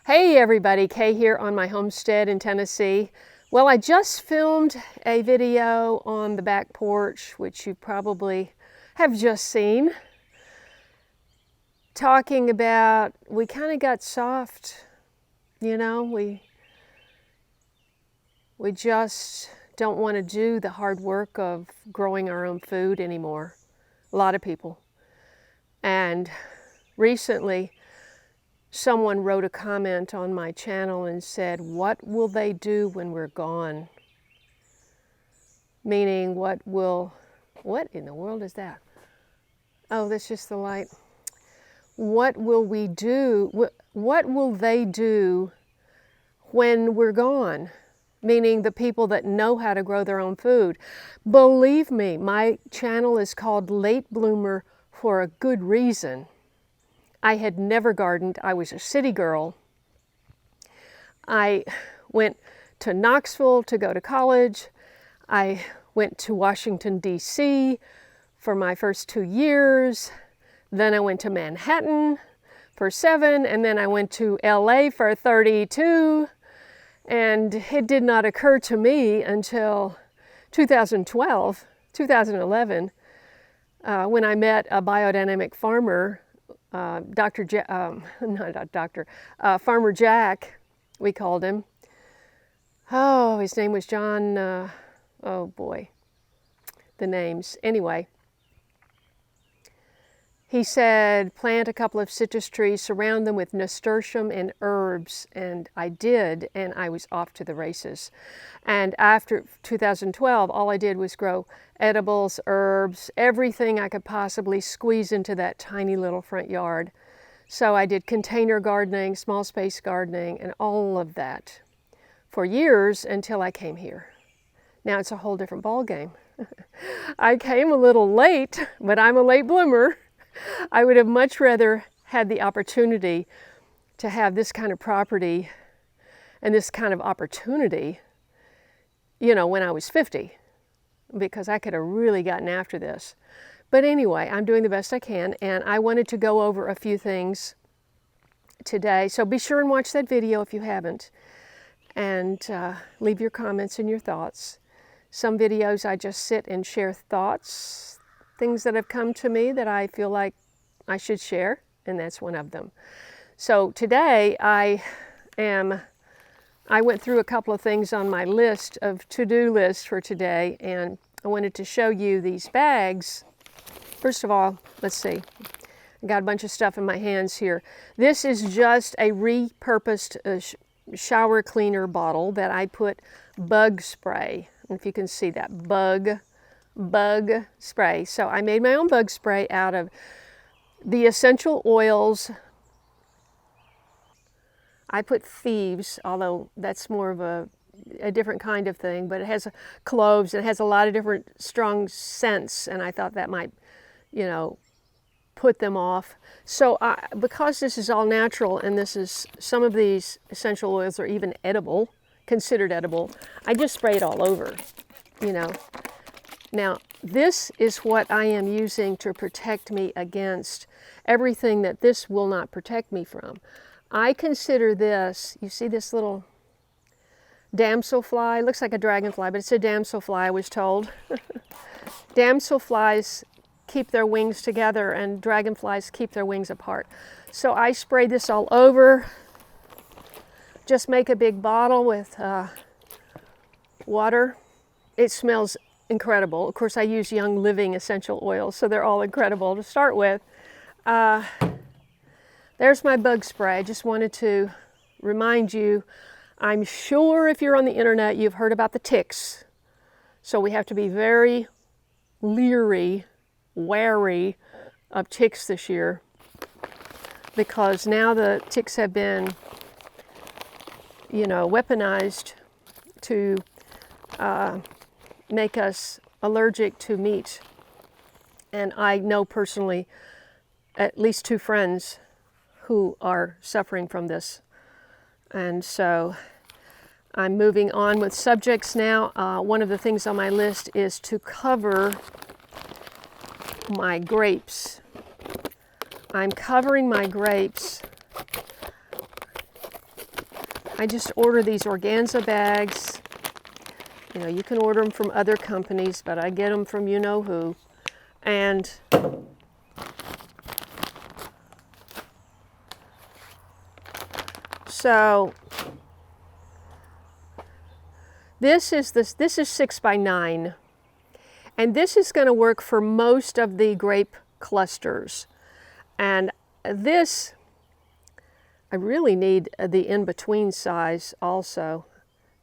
Hey everybody, Kaye here on my homestead in Tennessee. Well, I just filmed a video on the back porch, which you probably have just seen, talking about we kind of got soft, you know, we just don't want to do the hard work of growing our own food anymore. A lot of people. And recently, someone wrote a comment on my channel and said, what will they do when we're gone? Meaning, what in the world is that? Oh, that's just the light. What will we do? What will they do when we're gone? Meaning the people that know how to grow their own food. Believe me, my channel is called Late Bloomer for a good reason. I had never gardened. I was a city girl. I went to Knoxville to go to college. I went to Washington, D.C. for my first 2 years. Then I went to Manhattan for 7, and then I went to L.A. for 32. And it did not occur to me until 2011, when I met a biodynamic farmer, Farmer Jack, we called him. Oh, his name was John, oh boy, the names. Anyway, he said, plant a couple of citrus trees, surround them with nasturtium and herbs, and I did, and I was off to the races. And after 2012, all I did was grow edibles, herbs, everything I could possibly squeeze into that tiny little front yard. So I did container gardening, small space gardening, and all of that for years until I came here. Now it's a whole different ball game. I came a little late, but I'm a late bloomer. I would have much rather had the opportunity to have this kind of property and this kind of opportunity, you know, when I was 50, because I could have really gotten after this. But anyway, I'm doing the best I can, and I wanted to go over a few things today. So be sure and watch that video if you haven't, and leave your comments and your thoughts. Some videos I just sit and share thoughts, things that have come to me that I feel like I should share, and that's one of them. So today I went through a couple of things on my list of to-do list for today, and I wanted to show you these bags. First of all, let's see. I got a bunch of stuff in my hands here. This is just a repurposed shower cleaner bottle that I put bug spray. And if you can see that, bug spray. So I made my own bug spray out of the essential oils. I put thieves, although that's more of a different kind of thing, but it has cloves and it has a lot of different strong scents, and I thought that might, you know, put them off. So because this is all natural, and this is, some of these essential oils are even edible, considered edible, I just spray it all over, you know. Now, this is what I am using to protect me against everything that this will not protect me from. I consider this, you see this little damselfly? Looks like a dragonfly, but it's a damselfly, I was told. Damselflies keep their wings together and dragonflies keep their wings apart. So I spray this all over. Just make a big bottle with water. It smells incredible. Of course, I use Young Living essential oils, so they're all incredible to start with. There's my bug spray. I just wanted to remind you, I'm sure if you're on the internet, you've heard about the ticks. So we have to be very wary of ticks this year, because now the ticks have been, you know, weaponized to make us allergic to meat. And I know personally at least 2 friends who are suffering from this. And so I'm moving on with subjects now. One of the things on my list is to cover my grapes. I'm covering my grapes I just order these organza bags. You know, you can order them from other companies, but I get them from you-know-who. And so this is 6x9, and this is going to work for most of the grape clusters. And this, I really need the in-between size also.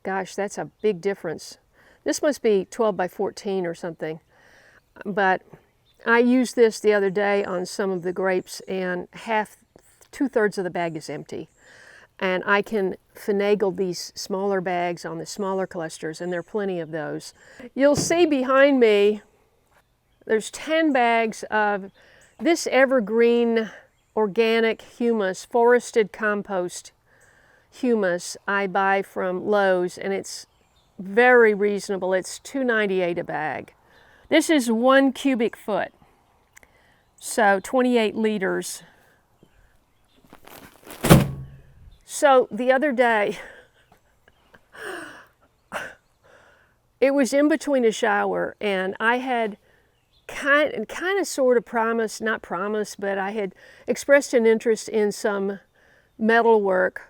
Gosh, that's a big difference. This must be 12 by 14 or something. But I used this the other day on some of the grapes, and 2/3 of the bag is empty. And I can finagle these smaller bags on the smaller clusters, and there are plenty of those. You'll see behind me, there's 10 bags of this evergreen organic humus, forested compost humus I buy from Lowe's, and it's very reasonable. It's $2.98 a bag. This is 1 cubic foot, so 28 liters. So the other day, it was in between a shower, and I had kind of sort of promised, not promised, but I had expressed an interest in some metal work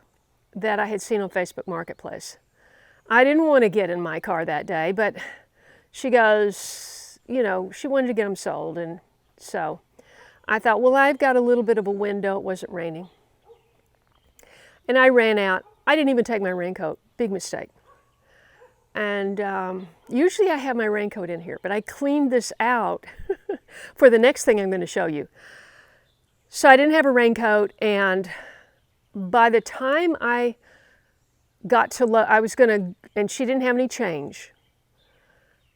that I had seen on Facebook Marketplace. I didn't want to get in my car that day, but she goes, you know, she wanted to get them sold. And so I thought, well, I've got a little bit of a window. It wasn't raining. And I ran out. I didn't even take my raincoat. Big mistake. And usually I have my raincoat in here, but I cleaned this out for the next thing I'm going to show you. So I didn't have a raincoat, and by the time I got to, I was going to, and she didn't have any change,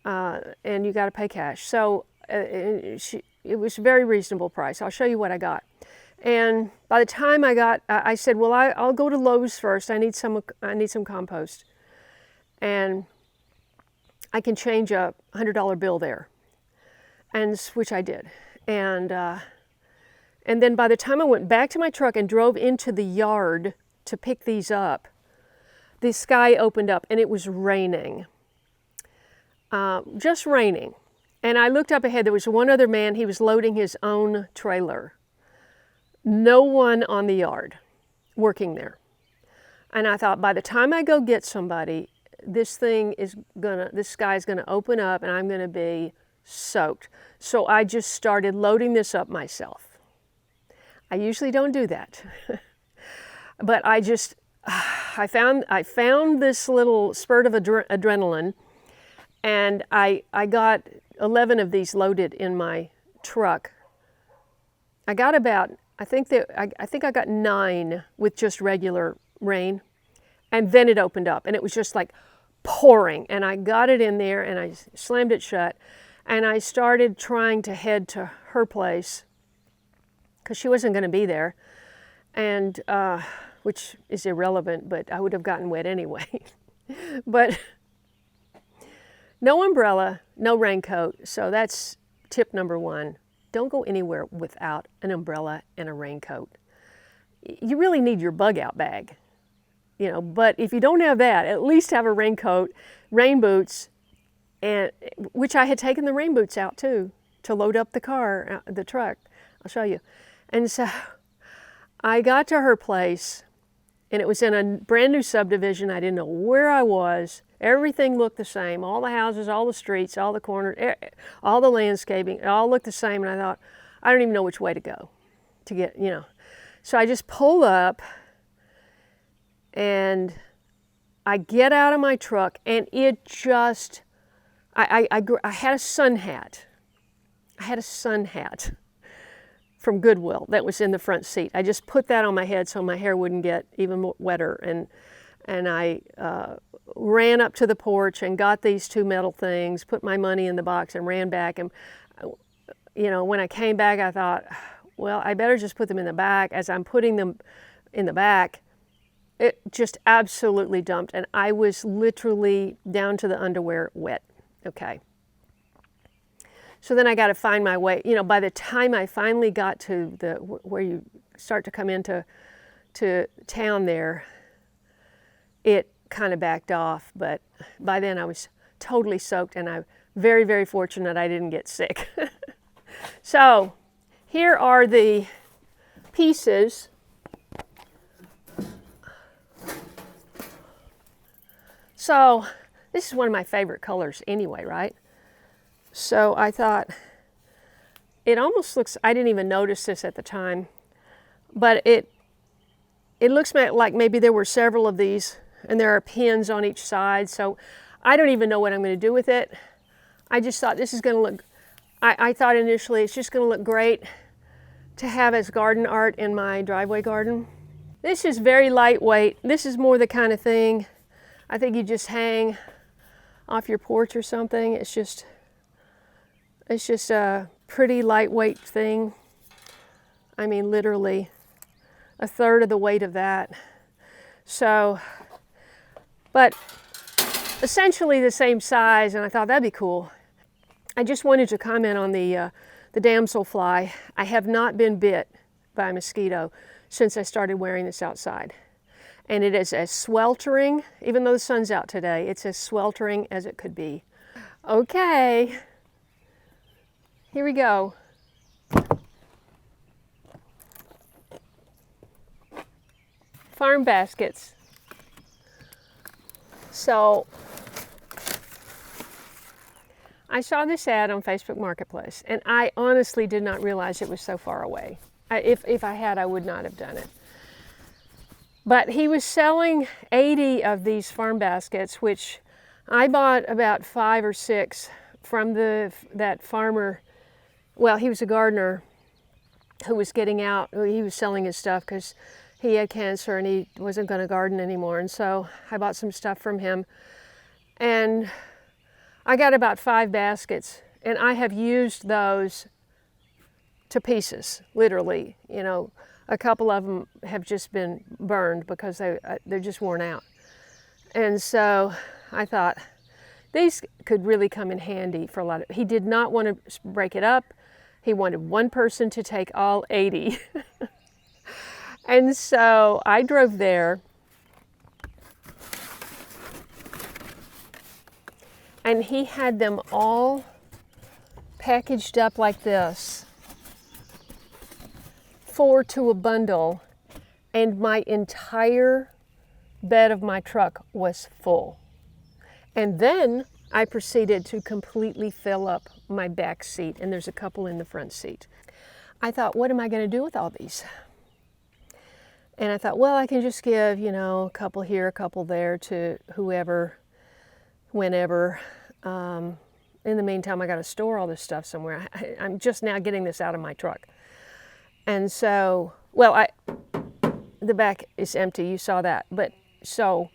and you got to pay cash. So it was a very reasonable price. I'll show you what I got. And by the time I said, well, I'll go to Lowe's first. I need some compost, and I can change a $100 bill there, and which I did. And then by the time I went back to my truck and drove into the yard to pick these up, the sky opened up and it was raining, just raining. And I looked up ahead. There was one other man. He was loading his own trailer. No one on the yard working there. And I thought, by the time I go get somebody, this sky is gonna open up and I'm gonna be soaked. So I just started loading this up myself. I usually don't do that, but I found this little spurt of adrenaline, and I got 11 of these loaded in my truck. I got about, I think I got 9 with just regular rain, and then it opened up, and it was just like pouring, and I got it in there, and I slammed it shut, and I started trying to head to her place, because she wasn't going to be there, and which is irrelevant, but I would have gotten wet anyway. But no umbrella, no raincoat, so that's tip number 1. Don't go anywhere without an umbrella and a raincoat. You really need your bug out bag, you know, but if you don't have that, at least have a raincoat, rain boots, and which I had taken the rain boots out too, to load up the car, the truck. I'll show you. And so I got to her place, and it was in a brand new subdivision. I didn't know where I was. Everything looked the same. All the houses, all the streets, all the corners, all the landscaping, it all looked the same. And I thought, I don't even know which way to go to get, you know. So I just pull up, and I get out of my truck, and it just, I had a sun hat. I had a sun hat from Goodwill that was in the front seat. I just put that on my head so my hair wouldn't get even more wetter, and I ran up to the porch and got these 2 metal things, put my money in the box, and ran back. And you know, when I came back, I thought, well, I better just put them in the back. As I'm putting them in the back, it just absolutely dumped, and I was literally down to the underwear wet. Okay. So then I got to find my way. You know, by the time I finally got to where you start to come into town there, it kind of backed off. But by then I was totally soaked, and I'm very, very fortunate I didn't get sick. So here are the pieces. So this is one of my favorite colors anyway, right? So I thought, it almost looks, I didn't even notice this at the time, but it looks like maybe there were several of these, and there are pins on each side. So I don't even know what I'm going to do with it. I just thought this is going to look, I thought initially it's just going to look great to have as garden art in my driveway garden. This is very lightweight. This is more the kind of thing I think you just hang off your porch or something. It's just a pretty lightweight thing. I mean, literally a third of the weight of that. So, but essentially the same size, and I thought that'd be cool. I just wanted to comment on the damselfly. I have not been bit by a mosquito since I started wearing this outside. And it is as sweltering, even though the sun's out today, it's as sweltering as it could be. Okay, here we go. Farm baskets. So I saw this ad on Facebook Marketplace, and I honestly did not realize it was so far away. If I had, I would not have done it. But he was selling 80 of these farm baskets, which I bought about 5 or 6 from that farmer. Well, he was a gardener who was getting out. He was selling his stuff because he had cancer and he wasn't going to garden anymore. And so I bought some stuff from him. And I got about 5 baskets, and I have used those to pieces, literally. You know, a couple of them have just been burned because they're just worn out. And so I thought these could really come in handy for a lot of, he did not want to break it up. He wanted one person to take all 80. And so I drove there, and he had them all packaged up like this, 4 to a bundle, and my entire bed of my truck was full. And then I proceeded to completely fill up my back seat, and there's a couple in the front seat. I thought, what am I going to do with all these? And I thought, well, I can just give, you know, a couple here, a couple there to whoever, whenever. In the meantime, I got to store all this stuff somewhere. I'm just now getting this out of my truck. And so, well, the back is empty, you saw that. But so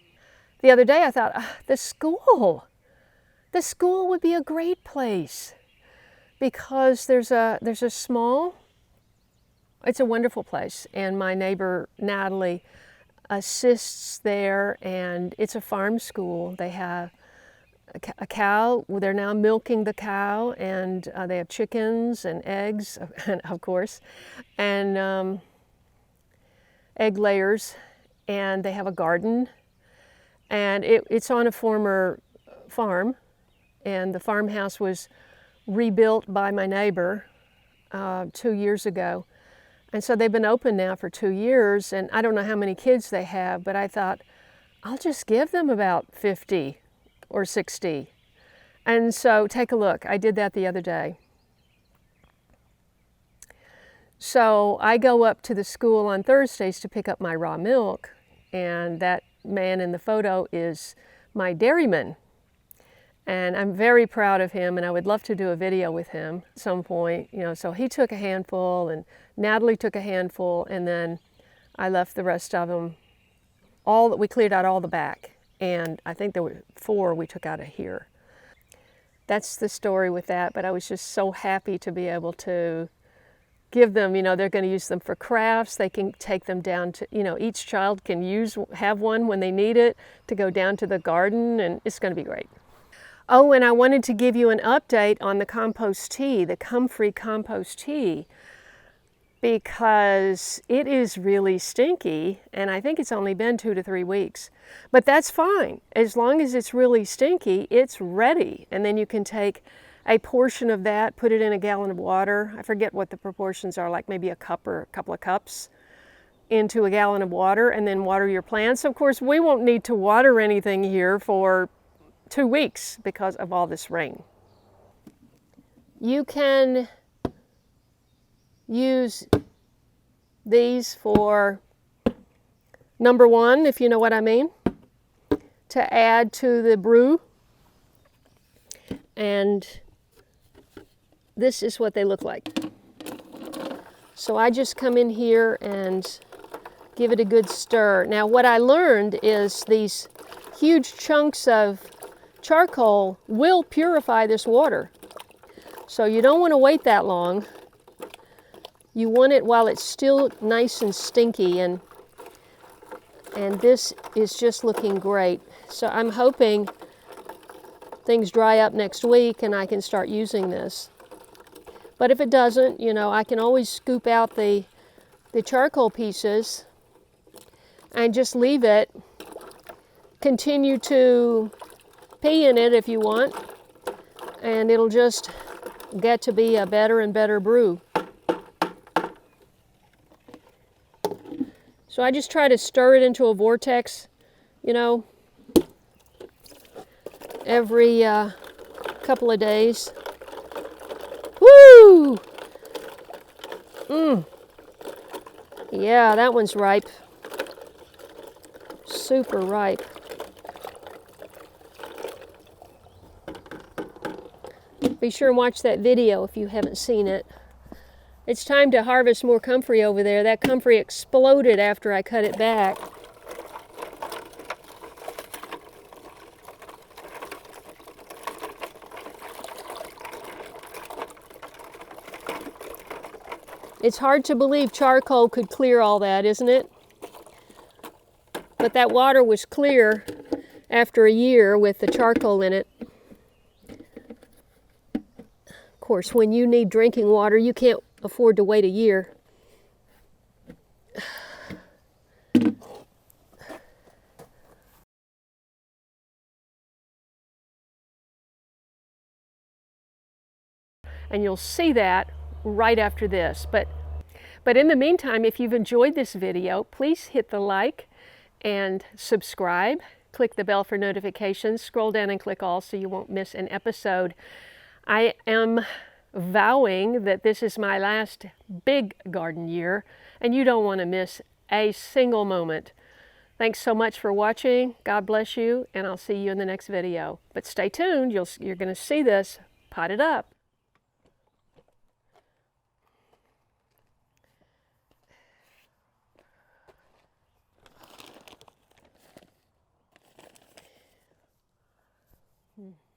the other day I thought, the school would be a great place, because there's a small, it's a wonderful place. And my neighbor, Natalie, assists there, and it's a farm school. They have a cow. They're now milking the cow, and they have chickens and eggs, of course, and egg layers, and they have a garden, and it's on a former farm, and the farmhouse was rebuilt by my neighbor 2 years ago, and so they've been open now for 2 years, and I don't know how many kids they have, but I thought, I'll just give them about 50 or 60. And so take a look. I did that the other day. So I go up to the school on Thursdays to pick up my raw milk, and that man in the photo is my dairyman. And I'm very proud of him, and I would love to do a video with him at some point. You know, so he took a handful, and Natalie took a handful, and then I left the rest of them. We cleared out all the back. And I think there were 4 we took out of here. That's the story with that, but I was just so happy to be able to give them, you know, they're going to use them for crafts. They can take them down to, you know, each child can have one when they need it to go down to the garden, and it's going to be great. Oh, and I wanted to give you an update on the compost tea, the Comfrey compost tea. because it is really stinky, and I think it's only been 2 to 3 weeks. But that's fine. As long as it's really stinky, it's ready. And then you can take a portion of that, put it in a gallon of water. I forget what the proportions are, like maybe a cup or a couple of cups into a gallon of water, and then water your plants. Of course, we won't need to water anything here for 2 weeks because of all this rain. You can use these for number one, if you know what I mean, to add to the brew. And this is what they look like. So I just come in here and give it a good stir. Now what I learned is these huge chunks of charcoal will purify this water. So you don't want to wait that long. You want it while it's still nice and stinky, and this is just looking great. So I'm hoping things dry up next week and I can start using this. But if it doesn't, you know, I can always scoop out the charcoal pieces and just leave it. Continue to pee in it if you want, and it'll just get to be a better and better brew. So I just try to stir it into a vortex, you know, every couple of days. Woo! Yeah, that one's ripe. Super ripe. Be sure and watch that video if you haven't seen it. It's time to harvest more comfrey over there. That comfrey exploded after I cut it back. It's hard to believe charcoal could clear all that, isn't it? But that water was clear after a year with the charcoal in it. Of course, when you need drinking water, you can't afford to wait a year. And you'll see that right after this. But in the meantime, if you've enjoyed this video, please hit the like and subscribe. Click the bell for notifications. Scroll down and click all so you won't miss an episode. I am vowing that this is my last big garden year, and you don't want to miss a single moment. Thanks so much for watching. God bless you, and I'll see you in the next video. But stay tuned. You're going to see this potted up. Hmm.